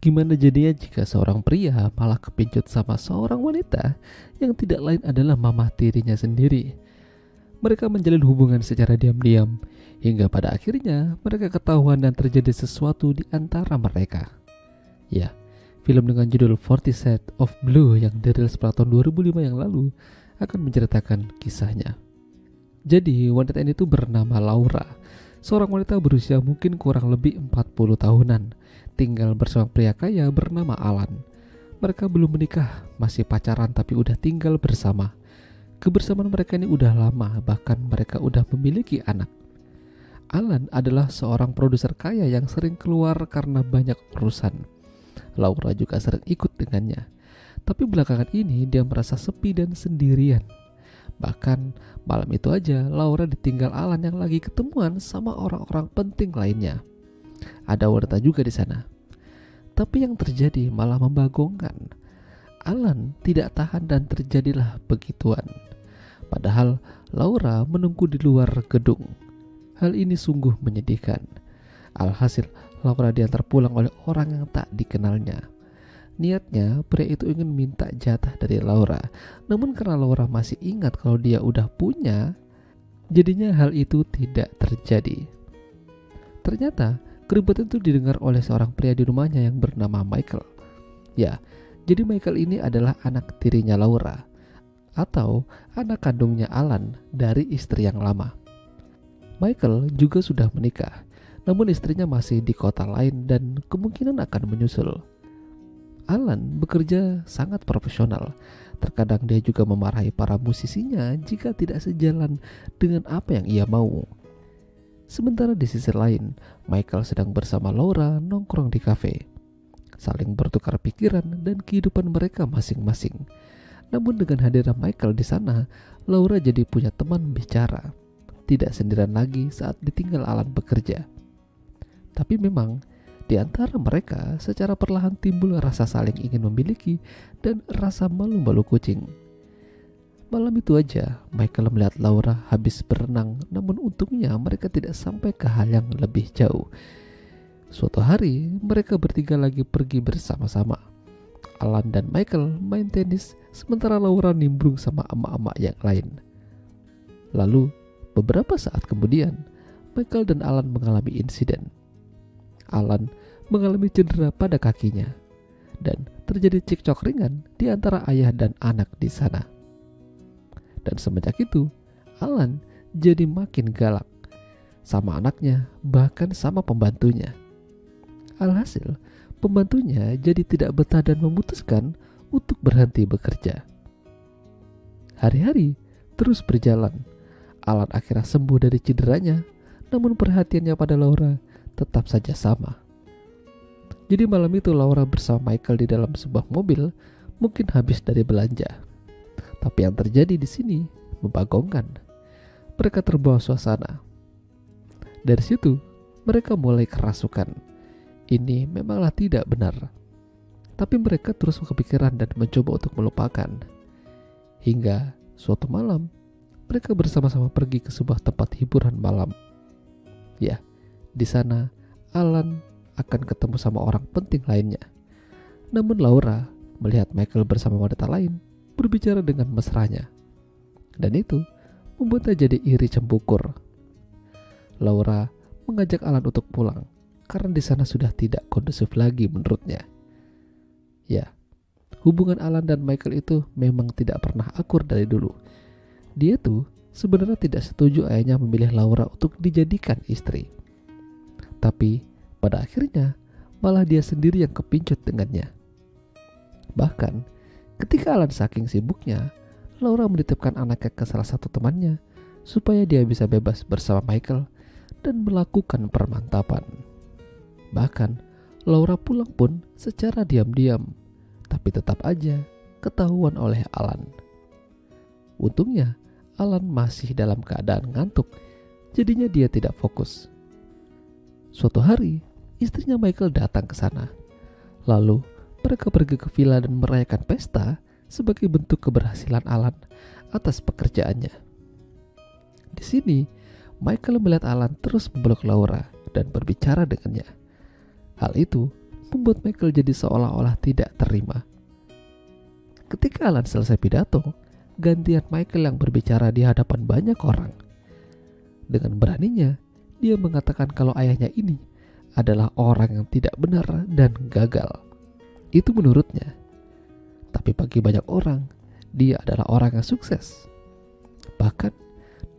Gimana jadinya jika seorang pria malah kepincut sama seorang wanita yang tidak lain adalah mama tirinya sendiri? Mereka menjalin hubungan secara diam-diam, hingga pada akhirnya mereka ketahuan dan terjadi sesuatu di antara mereka. Ya, film dengan judul 40 Shades of Blue yang dirilis pada tahun 2005 yang lalu akan menceritakan kisahnya. Jadi wanita ini tuh bernama Laura, seorang wanita berusia mungkin kurang lebih 40 tahunan, tinggal bersama pria kaya bernama Alan. Mereka belum menikah, masih pacaran tapi udah tinggal bersama. Kebersamaan mereka ini udah lama, bahkan mereka udah memiliki anak. Alan adalah seorang produser kaya yang sering keluar karena banyak urusan. Laura juga sering ikut dengannya. Tapi belakangan ini dia merasa sepi dan sendirian. Bahkan malam itu aja Laura ditinggal Alan yang lagi ketemuan sama orang-orang penting lainnya. Ada wanita juga di sana. Tapi yang terjadi malah membagongkan. Alan tidak tahan dan terjadilah begituan. Padahal Laura menunggu di luar gedung. Hal ini sungguh menyedihkan. Alhasil Laura diantar pulang oleh orang yang tak dikenalnya. Niatnya pria itu ingin minta jatah dari Laura. Namun karena Laura masih ingat kalau dia udah punya, jadinya hal itu tidak terjadi. Ternyata keributan itu didengar oleh seorang pria di rumahnya yang bernama Michael. Ya, jadi Michael ini adalah anak tirinya Laura, atau anak kandungnya Alan dari istri yang lama. Michael juga sudah menikah, namun istrinya masih di kota lain dan kemungkinan akan menyusul. Alan bekerja sangat profesional. Terkadang dia juga memarahi para musisinya jika tidak sejalan dengan apa yang ia mau. Sementara di sisi lain, Michael sedang bersama Laura nongkrong di kafe, saling bertukar pikiran dan kehidupan mereka masing-masing. Namun dengan hadirnya Michael di sana, Laura jadi punya teman bicara. Tidak sendirian lagi saat ditinggal Alan bekerja. Tapi memang di antara mereka secara perlahan timbul rasa saling ingin memiliki dan rasa malu-malu kucing. Malam itu aja Michael melihat Laura habis berenang, namun untungnya mereka tidak sampai ke hal yang lebih jauh. Suatu hari mereka bertiga lagi pergi bersama-sama. Alan dan Michael main tenis, sementara Laura nimbrung sama emak-emak yang lain. Lalu beberapa saat kemudian Michael dan Alan mengalami insiden. Alan mengalami cedera pada kakinya dan terjadi cekcok ringan di antara ayah dan anak di sana. Dan semenjak itu Alan jadi makin galak sama anaknya, bahkan sama pembantunya. Alhasil pembantunya jadi tidak betah dan memutuskan untuk berhenti bekerja. Hari-hari terus berjalan. Alan akhirnya sembuh dari cederanya, namun perhatiannya pada Laura tetap saja sama. Jadi malam itu Laura bersama Michael di dalam sebuah mobil, mungkin habis dari belanja. Tapi yang terjadi di sini membagongkan. Mereka terbawa suasana. Dari situ mereka mulai kerasukan. Ini memanglah tidak benar. Tapi mereka terus kepikiran dan mencoba untuk melupakan. Hingga suatu malam, mereka bersama-sama pergi ke sebuah tempat hiburan malam. Ya, di sana Alan akan ketemu sama orang penting lainnya. Namun Laura melihat Michael bersama wanita lain berbicara dengan mesranya. Dan itu membuatnya jadi iri cembukur. Laura mengajak Alan untuk pulang karena di sana sudah tidak kondusif lagi menurutnya. Ya, hubungan Alan dan Michael itu memang tidak pernah akur dari dulu. Dia tuh sebenarnya tidak setuju ayahnya memilih Laura untuk dijadikan istri. Tapi pada akhirnya malah dia sendiri yang kepincut dengannya. Bahkan ketika Alan saking sibuknya, Laura menitipkan anaknya ke salah satu temannya supaya dia bisa bebas bersama Michael dan melakukan permantapan. Bahkan Laura pulang pun secara diam-diam, tapi tetap aja ketahuan oleh Alan. Untungnya Alan masih dalam keadaan ngantuk, jadinya dia tidak fokus. Suatu hari istrinya Michael datang ke sana. Lalu mereka pergi ke villa dan merayakan pesta sebagai bentuk keberhasilan Alan atas pekerjaannya. Di sini Michael melihat Alan terus memeluk Laura dan berbicara dengannya. Hal itu membuat Michael jadi seolah-olah tidak terima. Ketika Alan selesai pidato, gantian Michael yang berbicara di hadapan banyak orang. Dengan beraninya, dia mengatakan kalau ayahnya ini adalah orang yang tidak benar dan gagal. Itu menurutnya. Tapi bagi banyak orang, dia adalah orang yang sukses. Bahkan,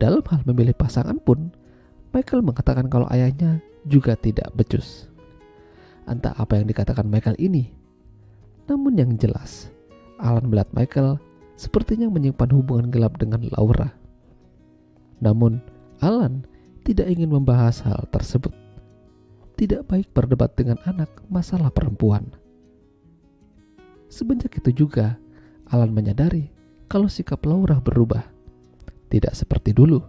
dalam hal memilih pasangan pun, Michael mengatakan kalau ayahnya juga tidak becus. Entah apa yang dikatakan Michael ini. Namun yang jelas, Alan melihat Michael sepertinya menyimpan hubungan gelap dengan Laura. Namun, Alan tidak ingin membahas hal tersebut. Tidak baik berdebat dengan anak masalah perempuan. Semenjak itu juga, Alan menyadari kalau sikap Laura berubah. Tidak seperti dulu.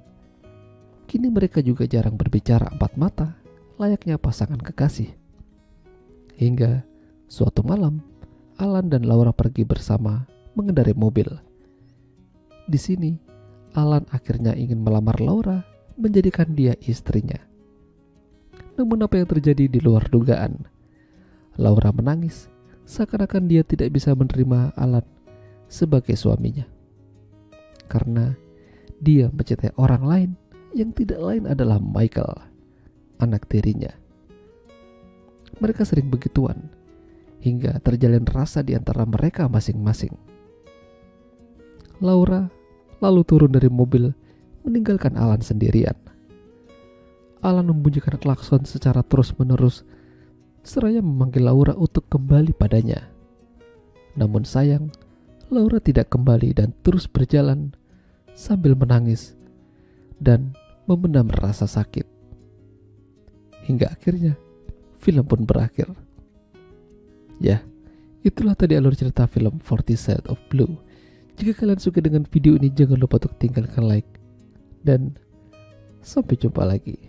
Kini mereka juga jarang berbicara empat mata, layaknya pasangan kekasih. Hingga suatu malam, Alan dan Laura pergi bersama mengendarai mobil. Di sini, Alan akhirnya ingin melamar Laura, menjadikan dia istrinya. Namun apa yang terjadi di luar dugaan. Laura menangis, seakan-akan dia tidak bisa menerima Alan sebagai suaminya. Karena dia mencintai orang lain yang tidak lain adalah Michael, anak tirinya. Mereka sering begituan, hingga terjalin rasa di antara mereka masing-masing. Laura lalu turun dari mobil, meninggalkan Alan sendirian. Alan membunyikan klakson secara terus-menerus, seraya memanggil Laura untuk kembali padanya. Namun sayang, Laura tidak kembali dan terus berjalan sambil menangis dan memendam rasa sakit. Hingga akhirnya film pun berakhir. Ya, itulah tadi alur cerita film 40 Shades of Blue. Jika kalian suka dengan video ini, jangan lupa untuk tinggalkan like. Dan sampai jumpa lagi.